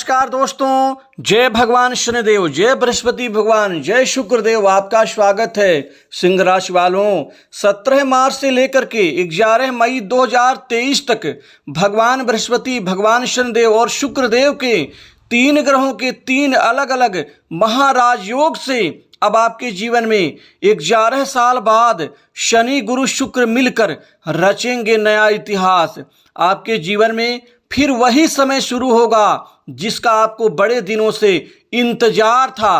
नमस्कार दोस्तों, जय भगवान शनिदेव, जय बृहस्पति भगवान, जय शुक्रदेव। आपका स्वागत है। सिंह राशि वालों, 17 मार्च से लेकर के 11 मई 2023 तक भगवान बृहस्पति, भगवान शनिदेव और शुक्रदेव के तीन ग्रहों के तीन अलग अलग महाराज योग से अब आपके जीवन में 11 साल बाद शनि गुरु शुक्र मिलकर रचेंगे नया इतिहास। आपके जीवन में फिर वही समय शुरू होगा जिसका आपको बड़े दिनों से इंतजार था।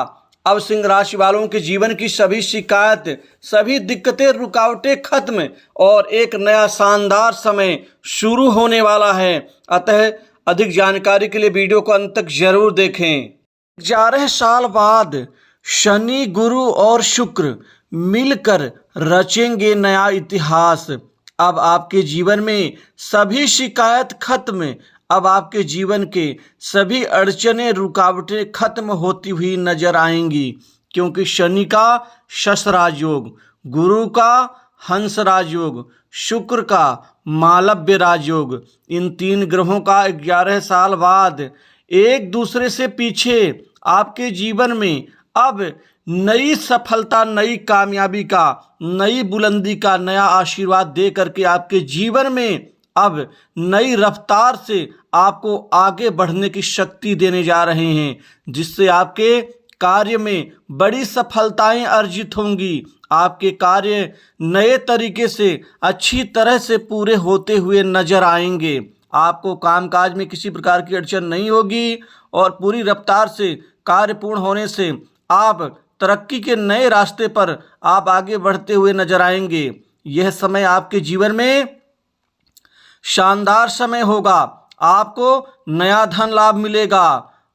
अब सिंह राशि वालों के जीवन की सभी शिकायत, सभी दिक्कतें, रुकावटें खत्म और एक नया शानदार समय शुरू होने वाला है। अतः अधिक जानकारी के लिए वीडियो को अंत तक जरूर देखें। 11 साल बाद शनि गुरु और शुक्र मिलकर रचेंगे नया इतिहास। अब आपके जीवन में सभी शिकायत खत्म, अब आपके जीवन के सभी अड़चने, रुकावटें खत्म होती हुई नजर आएंगी, क्योंकि शनि का शश योग, गुरु का हंस योग, शुक्र का मालव्य राजयोग, इन तीन ग्रहों का 11 साल बाद एक दूसरे से पीछे आपके जीवन में अब नई सफलता, नई कामयाबी का, नई बुलंदी का नया आशीर्वाद दे करके आपके जीवन में अब नई रफ्तार से आपको आगे बढ़ने की शक्ति देने जा रहे हैं, जिससे आपके कार्य में बड़ी सफलताएं अर्जित होंगी। आपके कार्य नए तरीके से, अच्छी तरह से पूरे होते हुए नजर आएंगे। आपको कामकाज में किसी प्रकार की अड़चन नहीं होगी और पूरी रफ्तार से कार्य पूर्ण होने से आप तरक्की के नए रास्ते पर आप आगे बढ़ते हुए नजर आएंगे। यह समय आपके जीवन में शानदार समय होगा। आपको नया धन लाभ मिलेगा।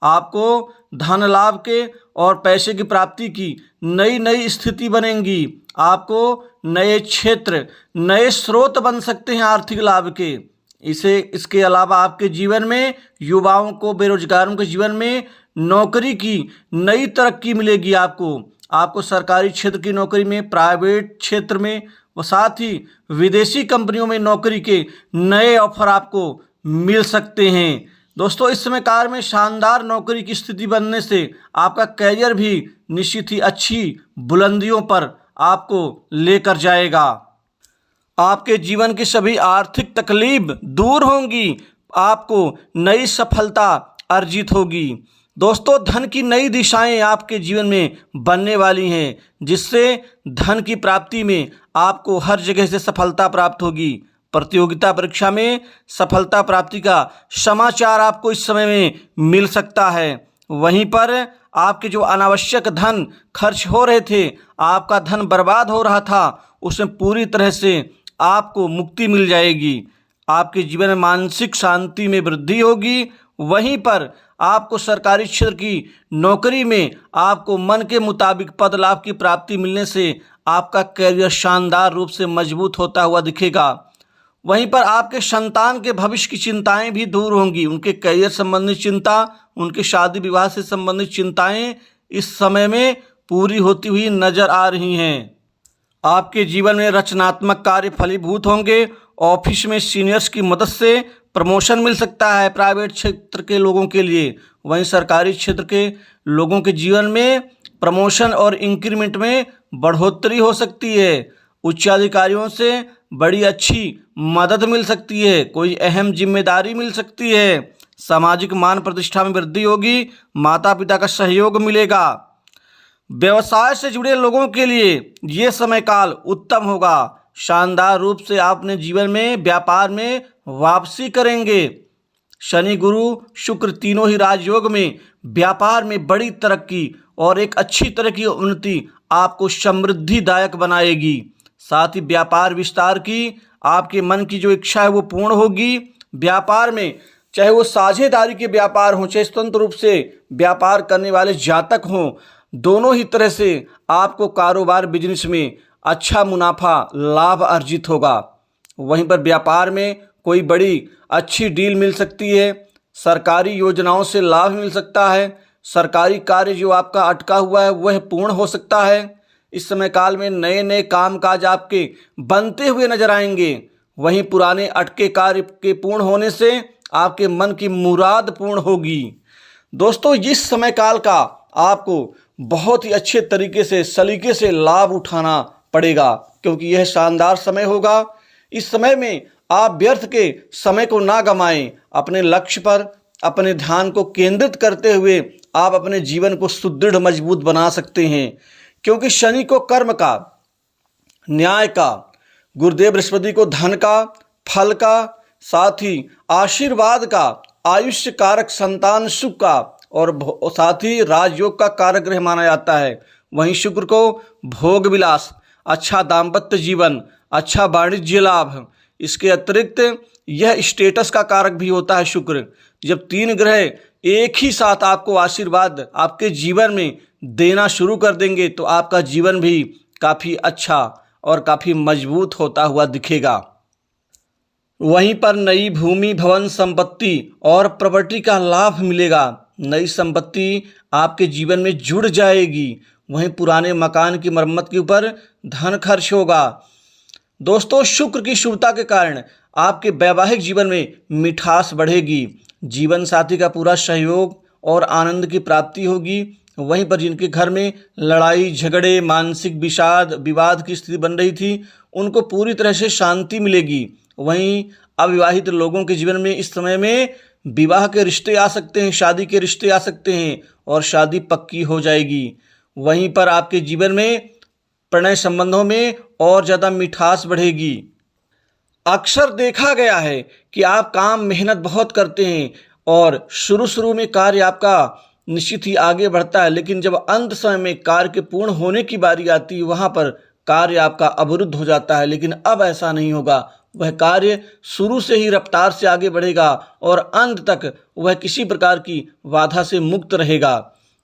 आपको धन लाभ के और पैसे की प्राप्ति की नई नई स्थिति बनेंगी। आपको नए क्षेत्र, नए स्रोत बन सकते हैं आर्थिक लाभ के। इसके अलावा आपके जीवन में युवाओं को, बेरोजगारों के जीवन में नौकरी की नई तरक्की मिलेगी। आपको सरकारी क्षेत्र की नौकरी में, प्राइवेट क्षेत्र में और साथ ही विदेशी कंपनियों में नौकरी के नए ऑफर आपको मिल सकते हैं। दोस्तों, इस समय कार में शानदार नौकरी की स्थिति बनने से आपका करियर भी निश्चित ही अच्छी बुलंदियों पर आपको लेकर जाएगा। आपके जीवन की सभी आर्थिक तकलीफ दूर होंगी। आपको नई सफलता अर्जित होगी। दोस्तों, धन की नई दिशाएं आपके जीवन में बनने वाली हैं, जिससे धन की प्राप्ति में आपको हर जगह से सफलता प्राप्त होगी। प्रतियोगिता परीक्षा में सफलता प्राप्ति का समाचार आपको इस समय में मिल सकता है। वहीं पर आपके जो अनावश्यक धन खर्च हो रहे थे, आपका धन बर्बाद हो रहा था, उसमें पूरी तरह से आपको मुक्ति मिल जाएगी। आपके जीवन में मानसिक शांति में वृद्धि होगी। वहीं पर आपको सरकारी क्षेत्र की नौकरी में आपको मन के मुताबिक पद लाभ की प्राप्ति मिलने से आपका करियर शानदार रूप से मजबूत होता हुआ दिखेगा। वहीं पर आपके संतान के भविष्य की चिंताएं भी दूर होंगी। उनके करियर संबंधित चिंता, उनके शादी विवाह से संबंधित चिंताएं इस समय में पूरी होती हुई नजर आ रही हैं। आपके जीवन में रचनात्मक कार्य फलीभूत होंगे। ऑफिस में सीनियर्स की मदद से प्रमोशन मिल सकता है प्राइवेट क्षेत्र के लोगों के लिए। वहीं सरकारी क्षेत्र के लोगों के जीवन में प्रमोशन और इंक्रीमेंट में बढ़ोतरी हो सकती है। उच्चाधिकारियों से बड़ी अच्छी मदद मिल सकती है। कोई अहम जिम्मेदारी मिल सकती है। सामाजिक मान प्रतिष्ठा में वृद्धि होगी। माता पिता का सहयोग मिलेगा। व्यवसाय से जुड़े लोगों के लिए ये समय काल उत्तम होगा। शानदार रूप से आप अपने जीवन में, व्यापार में वापसी करेंगे। शनि गुरु शुक्र तीनों ही राजयोग में व्यापार में बड़ी तरक्की और एक अच्छी तरह की उन्नति आपको समृद्धिदायक बनाएगी। साथ ही व्यापार विस्तार की आपके मन की जो इच्छा है वो पूर्ण होगी। व्यापार में चाहे वो साझेदारी के व्यापार हों, चाहे स्वतंत्र रूप से व्यापार करने वाले जातक हों, दोनों ही तरह से आपको कारोबार, बिजनेस में अच्छा मुनाफा, लाभ अर्जित होगा। वहीं पर व्यापार में कोई बड़ी अच्छी डील मिल सकती है। सरकारी योजनाओं से लाभ मिल सकता है। सरकारी कार्य जो आपका अटका हुआ है वह पूर्ण हो सकता है। इस समय काल में नए नए कामकाज आपके बनते हुए नजर आएंगे। वहीं पुराने अटके कार्य के पूर्ण होने से आपके मन की मुराद पूर्ण होगी। दोस्तों इस समय काल का आपको बहुत ही अच्छे तरीके से सलीके से लाभ उठाना पड़ेगा, क्योंकि यह शानदार समय होगा। इस समय में आप व्यर्थ के समय को ना गंवाएं। अपने लक्ष्य पर अपने ध्यान को केंद्रित करते हुए आप अपने जीवन को सुदृढ़ मजबूत बना सकते हैं, क्योंकि शनि को कर्म का, न्याय का, गुरुदेव बृहस्पति को धन का, फल का, साथ ही आशीर्वाद का, आयुष्य कारक, संतान सुख का और साथ ही राजयोग का कारक ग्रह माना जाता है। वहीं शुक्र को भोग विलास, अच्छा दाम्पत्य जीवन, अच्छा वाणिज्य लाभ, इसके अतिरिक्त यह स्टेटस का कारक भी होता है शुक्र। जब 3 ग्रह एक ही साथ आपको आशीर्वाद आपके जीवन में देना शुरू कर देंगे तो आपका जीवन भी काफ़ी अच्छा और काफ़ी मजबूत होता हुआ दिखेगा। वहीं पर नई भूमि, भवन, संपत्ति और प्रॉपर्टी का लाभ मिलेगा। नई संपत्ति आपके जीवन में जुड़ जाएगी। वहीं पुराने मकान की मरम्मत के ऊपर धन खर्च होगा। दोस्तों शुक्र की शुभता के कारण आपके वैवाहिक जीवन में मिठास बढ़ेगी। जीवन साथी का पूरा सहयोग और आनंद की प्राप्ति होगी। वहीं पर जिनके घर में लड़ाई झगड़े, मानसिक विषाद, विवाद की स्थिति बन रही थी, उनको पूरी तरह से शांति मिलेगी। वहीं अविवाहित लोगों के जीवन में इस समय में विवाह के रिश्ते आ सकते हैं, शादी के रिश्ते आ सकते हैं और शादी पक्की हो जाएगी। वहीं पर आपके जीवन में प्रणय संबंधों में और ज़्यादा मिठास बढ़ेगी। अक्सर देखा गया है कि आप काम मेहनत बहुत करते हैं और शुरू में कार्य आपका निश्चित ही आगे बढ़ता है, लेकिन जब अंत समय में कार्य के पूर्ण होने की बारी आती है वहाँ पर कार्य आपका अवरुद्ध हो जाता है। लेकिन अब ऐसा नहीं होगा। वह कार्य शुरू से ही रफ्तार से आगे बढ़ेगा और अंत तक वह किसी प्रकार की बाधा से मुक्त रहेगा।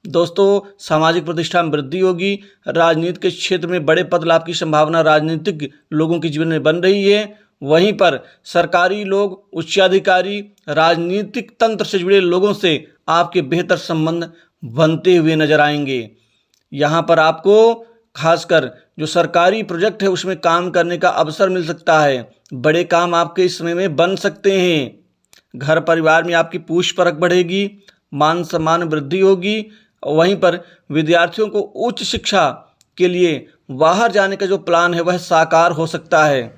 दोस्तों सामाजिक प्रतिष्ठा में वृद्धि होगी। राजनीति के क्षेत्र में बड़े पद लाभ की संभावना राजनीतिक लोगों के जीवन में बन रही है। वहीं पर सरकारी लोग, उच्चाधिकारी, राजनीतिक तंत्र से जुड़े लोगों से आपके बेहतर संबंध बनते हुए नजर आएंगे। यहाँ पर आपको खासकर जो सरकारी प्रोजेक्ट है उसमें काम करने का अवसर मिल सकता है। बड़े काम आपके इस समय में बन सकते हैं। घर परिवार में आपकी पूछ परख बढ़ेगी, मान सम्मान वृद्धि होगी। वहीं पर विद्यार्थियों को उच्च शिक्षा के लिए बाहर जाने का जो प्लान है वह साकार हो सकता है।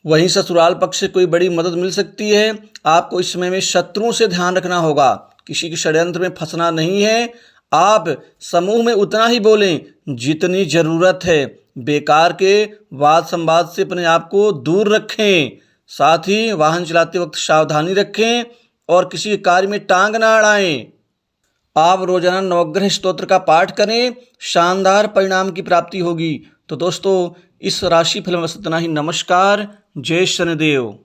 वहीं ससुराल पक्ष से कोई बड़ी मदद मिल सकती है। आपको इस समय में शत्रुओं से ध्यान रखना होगा। किसी के षड्यंत्र में फंसना नहीं है। आप समूह में उतना ही बोलें जितनी ज़रूरत है। बेकार के वाद संवाद से अपने आप को दूर रखें। साथ ही वाहन चलाते वक्त सावधानी रखें और किसी कार्य में टांग ना अड़ाएं। आप रोजाना नवग्रह स्तोत्र का पाठ करें, शानदार परिणाम की प्राप्ति होगी। तो दोस्तों इस राशि फल में बस इतना ही। नमस्कार। जय शनिदेव।